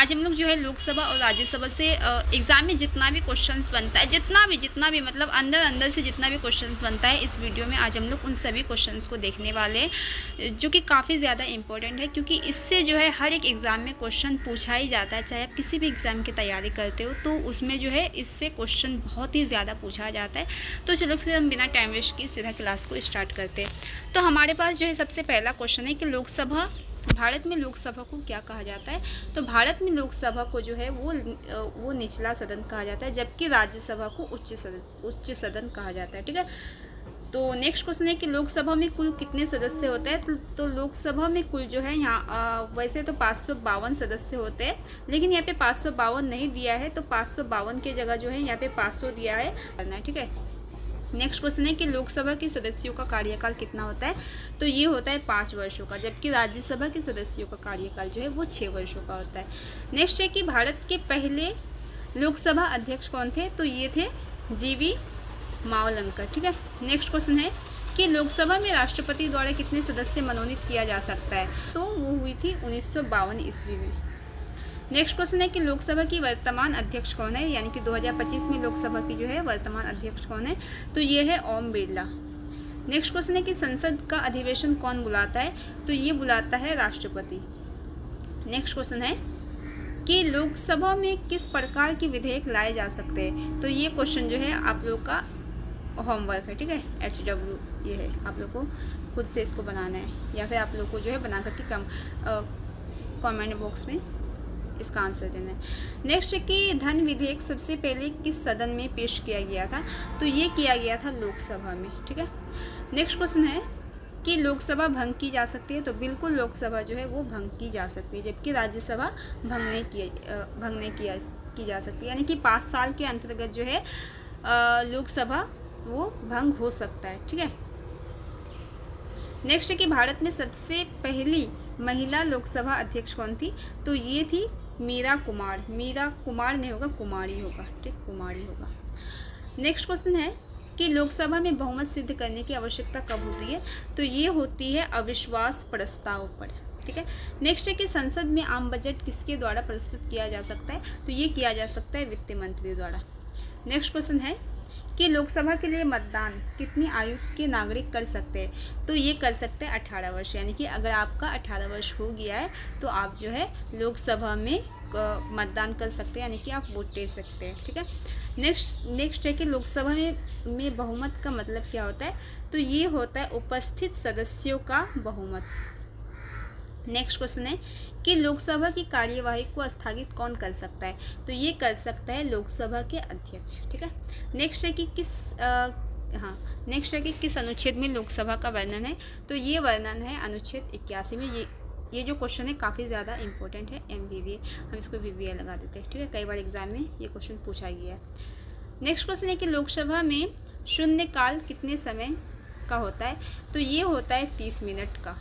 आज हम लोग जो है लोकसभा और राज्यसभा से एग्ज़ाम में जितना भी क्वेश्चंस बनता है, जितना भी मतलब अंदर से जितना भी क्वेश्चंस बनता है, इस वीडियो में आज हम लोग उन सभी क्वेश्चंस को देखने वाले हैं, जो कि काफ़ी ज़्यादा इंपॉर्टेंट है, क्योंकि इससे जो है हर एक एग्ज़ाम में क्वेश्चन पूछा ही जाता है। चाहे आप किसी भी एग्ज़ाम की तैयारी करते हो तो उसमें जो है इससे क्वेश्चन बहुत ही ज़्यादा पूछा जाता है। तो चलो फिर हम बिना टाइम वेस्ट किए सीधा क्लास को स्टार्ट करते हैं। तो हमारे पास जो है सबसे पहला क्वेश्चन है कि भारत में लोकसभा को क्या कहा जाता है। तो भारत में लोकसभा को जो है वो निचला सदन कहा जाता है, जबकि राज्यसभा को उच्च सदन कहा जाता है। ठीक है। तो नेक्स्ट क्वेश्चन है कि लोकसभा में कुल कितने सदस्य होते हैं। तो लोकसभा में कुल जो है यहाँ वैसे तो 552 सदस्य होते हैं, लेकिन यहाँ पे 552 नहीं दिया है, तो 552 की जगह जो है यहाँ पे 500 दिया है। ठीक है। नेक्स्ट क्वेश्चन है कि लोकसभा के सदस्यों का कार्यकाल कितना होता है। तो ये होता है 5 वर्षों का, जबकि राज्यसभा के सदस्यों का कार्यकाल जो है वो 6 वर्षों का होता है। नेक्स्ट है कि भारत के पहले लोकसभा अध्यक्ष कौन थे। तो ये थे जीवी मावलंकर। ठीक है। नेक्स्ट क्वेश्चन है कि लोकसभा में राष्ट्रपति द्वारा कितने सदस्य मनोनीत किया जा सकता है। तो वो हुई थी 1952 ईस्वी में। नेक्स्ट क्वेश्चन है कि लोकसभा की वर्तमान अध्यक्ष कौन है, यानी कि 2025 में लोकसभा की जो है वर्तमान अध्यक्ष कौन है। तो ये है ओम बिरला। नेक्स्ट क्वेश्चन है कि संसद का अधिवेशन कौन बुलाता है। तो ये बुलाता है राष्ट्रपति। नेक्स्ट क्वेश्चन है कि लोकसभा में किस प्रकार के विधेयक लाए जा सकते हैं। तो ये क्वेश्चन जो है आप लोग का होमवर्क है। ठीक है। HW ये है, आप लोग को खुद से इसको बनाना है, या फिर आप लोग को जो है बना करके कमेंट बॉक्स में इसका आंसर देना है। नेक्स्ट है कि धन विधेयक सबसे पहले किस सदन में पेश किया गया था। तो ये किया गया था लोकसभा में। ठीक है। नेक्स्ट क्वेश्चन है कि लोकसभा भंग की जा सकती है। तो बिल्कुल लोकसभा जो है वो भंग की जा सकती है, जबकि राज्यसभा भंग नहीं की जा सकती, यानी कि 5 साल के अंतर्गत जो है लोकसभा वो भंग हो सकता है। ठीक है। नेक्स्ट है कि भारत में सबसे पहली महिला लोकसभा अध्यक्ष कौन थी। तो ये थी मीरा कुमार नहीं होगा, कुमारी होगा। ठीक, कुमारी होगा। नेक्स्ट क्वेश्चन है कि लोकसभा में बहुमत सिद्ध करने की आवश्यकता कब होती है। तो ये होती है अविश्वास प्रस्ताव पर। ठीक है। नेक्स्ट है कि संसद में आम बजट किसके द्वारा प्रस्तुत किया जा सकता है। तो ये किया जा सकता है वित्त मंत्री द्वारा। नेक्स्ट क्वेश्चन है कि लोकसभा के लिए मतदान कितनी आयु के नागरिक कर सकते हैं। तो ये कर सकते हैं 18 वर्ष, यानी कि अगर आपका 18 वर्ष हो गया है तो आप जो है लोकसभा में मतदान कर सकते हैं, यानी कि आप वोट दे सकते हैं। ठीक है। नेक्स्ट है कि लोकसभा में बहुमत का मतलब क्या होता है। तो ये होता है उपस्थित सदस्यों का बहुमत। नेक्स्ट क्वेश्चन है कि लोकसभा की कार्यवाही को स्थगित कौन कर सकता है। तो ये कर सकता है लोकसभा के अध्यक्ष। ठीक है। नेक्स्ट है कि किस अनुच्छेद में लोकसभा का वर्णन है। तो ये वर्णन है अनुच्छेद 81 में। ये जो क्वेश्चन है काफ़ी ज़्यादा इंपॉर्टेंट है, MVVA, हम इसको VVA लगा देते हैं। ठीक है। कई बार एग्जाम में ये क्वेश्चन पूछा गया है। नेक्स्ट क्वेश्चन है कि लोकसभा में शून्यकाल कितने समय का होता है। तो ये होता है 30 मिनट का।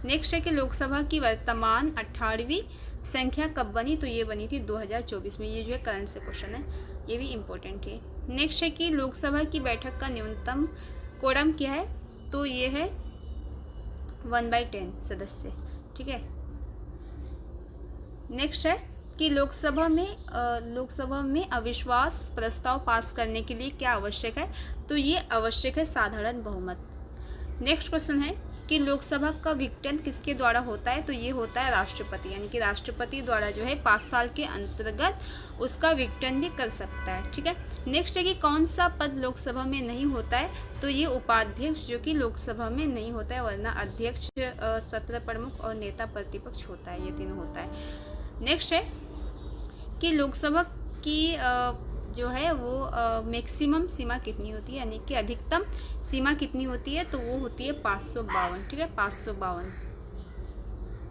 नेक्स्ट है कि लोकसभा की वर्तमान 18वीं संख्या कब बनी। तो ये बनी थी 2024 में। ये जो है करंट से क्वेश्चन है, ये भी इम्पोर्टेंट है। नेक्स्ट है कि लोकसभा की बैठक का न्यूनतम कोरम क्या है। तो ये है 1/10 सदस्य। ठीक है। नेक्स्ट है कि लोकसभा में अविश्वास प्रस्ताव पास करने के लिए क्या आवश्यक है। तो ये आवश्यक है साधारण बहुमत। नेक्स्ट क्वेश्चन है कि लोकसभा का विघटन किसके द्वारा होता है। तो ये होता है राष्ट्रपति, यानी कि राष्ट्रपति द्वारा जो है 5 साल के अंतर्गत उसका विघटन भी कर सकता है। ठीक है। नेक्स्ट है कि कौन सा पद लोकसभा में नहीं होता है। तो ये उपाध्यक्ष जो कि लोकसभा में नहीं होता है, वरना अध्यक्ष, सत्र प्रमुख और नेता प्रतिपक्ष होता है, ये तीनों होता है। नेक्स्ट है कि लोकसभा की जो है वो मैक्सिमम सीमा कितनी होती है, यानी कि अधिकतम सीमा कितनी होती है। तो वो होती है 552। ठीक है, 552।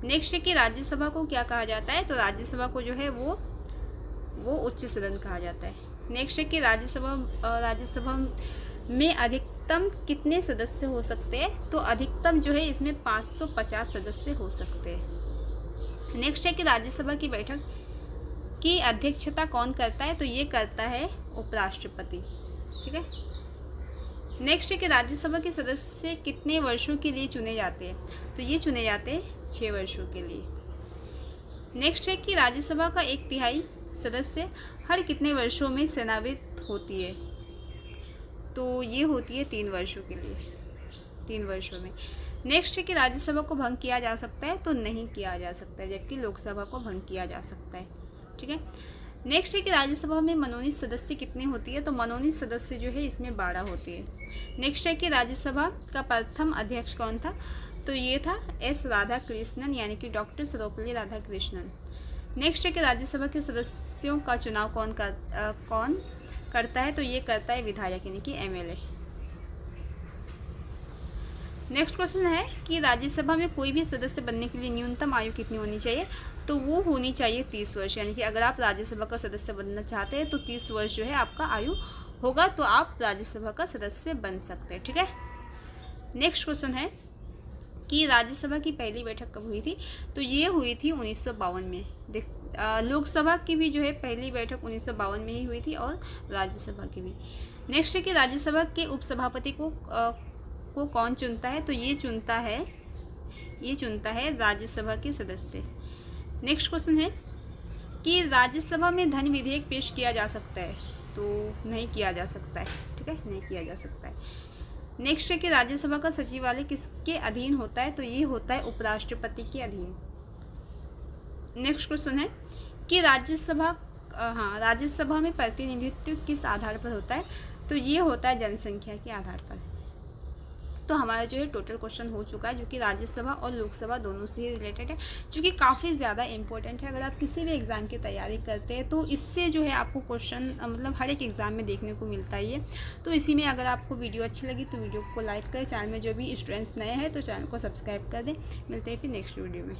नेक्स्ट है कि राज्यसभा को क्या कहा जाता है। तो राज्यसभा को जो है वो उच्च सदन कहा जाता है। नेक्स्ट है कि राज्यसभा में अधिकतम कितने सदस्य हो सकते हैं। तो अधिकतम जो है इसमें 550 सदस्य हो सकते हैं। नेक्स्ट है कि राज्यसभा की बैठक की अध्यक्षता कौन करता है। तो ये करता है उपराष्ट्रपति। ठीक है। नेक्स्ट है कि राज्यसभा के सदस्य कितने वर्षों के लिए चुने जाते हैं। तो ये चुने जाते हैं 6 वर्षों के लिए। नेक्स्ट है कि राज्यसभा का 1/3 सदस्य हर कितने वर्षों में सेवानिवृत्त होती है? तो ये होती है 3 वर्षों के लिए, 3 वर्षों में। नेक्स्ट है कि राज्यसभा को भंग किया जा सकता है? तो नहीं किया जा सकता है, जबकि लोकसभा को भंग किया जा सकता है। ठीक है। नेक्स्ट है कि राज्यसभा में मनोनीत सदस्य कितनी होती है? तो मनोनीत सदस्य जो है इसमें 12 होती है। नेक्स्ट है कि राज्यसभा का प्रथम अध्यक्ष कौन था? तो ये था एस राधाकृष्णन, यानी कि डॉक्टर सर्वपल्ली राधाकृष्णन। नेक्स्ट है कि राज्यसभा के सदस्यों का चुनाव कौन करता है? तो ये करता है विधायक, यानी कि MLA। नेक्स्ट क्वेश्चन है कि राज्यसभा में कोई भी सदस्य बनने के लिए न्यूनतम आयु कितनी होनी चाहिए? तो वो होनी चाहिए 30 वर्ष, यानी कि अगर आप राज्यसभा का सदस्य बनना चाहते हैं तो 30 वर्ष जो है आपका आयु होगा, तो आप राज्यसभा का सदस्य बन सकते हैं। ठीक है। नेक्स्ट क्वेश्चन है कि राज्यसभा की पहली बैठक कब हुई थी? तो ये हुई थी 1952 में। लोकसभा की भी जो है पहली बैठक 1952 में ही हुई थी, और राज्यसभा की भी। नेक्स्ट है कि राज्यसभा के उपसभापति को कौन चुनता है? तो ये चुनता है राज्यसभा के सदस्य। नेक्स्ट क्वेश्चन है कि राज्यसभा में धन विधेयक पेश किया जा सकता है? तो नहीं किया जा सकता है। ठीक है, नहीं किया जा सकता है। नेक्स्ट है कि राज्यसभा का सचिवालय किसके अधीन होता है? तो ये होता है उपराष्ट्रपति के अधीन। नेक्स्ट क्वेश्चन है कि राज्यसभा में प्रतिनिधित्व किस आधार पर होता है? तो ये होता है जनसंख्या के आधार पर। तो हमारा जो है टोटल क्वेश्चन हो चुका है, जो कि राज्यसभा और लोकसभा दोनों से ही रिलेटेड है, जो कि काफ़ी ज़्यादा इंपॉर्टेंट है। अगर आप किसी भी एग्ज़ाम की तैयारी करते हैं तो इससे जो है आपको क्वेश्चन मतलब हर एक एग्ज़ाम में देखने को मिलता ही है। तो इसी में अगर आपको वीडियो अच्छी लगी तो वीडियो को लाइक करें। चैनल में जो भी स्टूडेंट्स नए हैं तो चैनल को सब्सक्राइब कर दें। मिलते हैं फिर नेक्स्ट वीडियो में।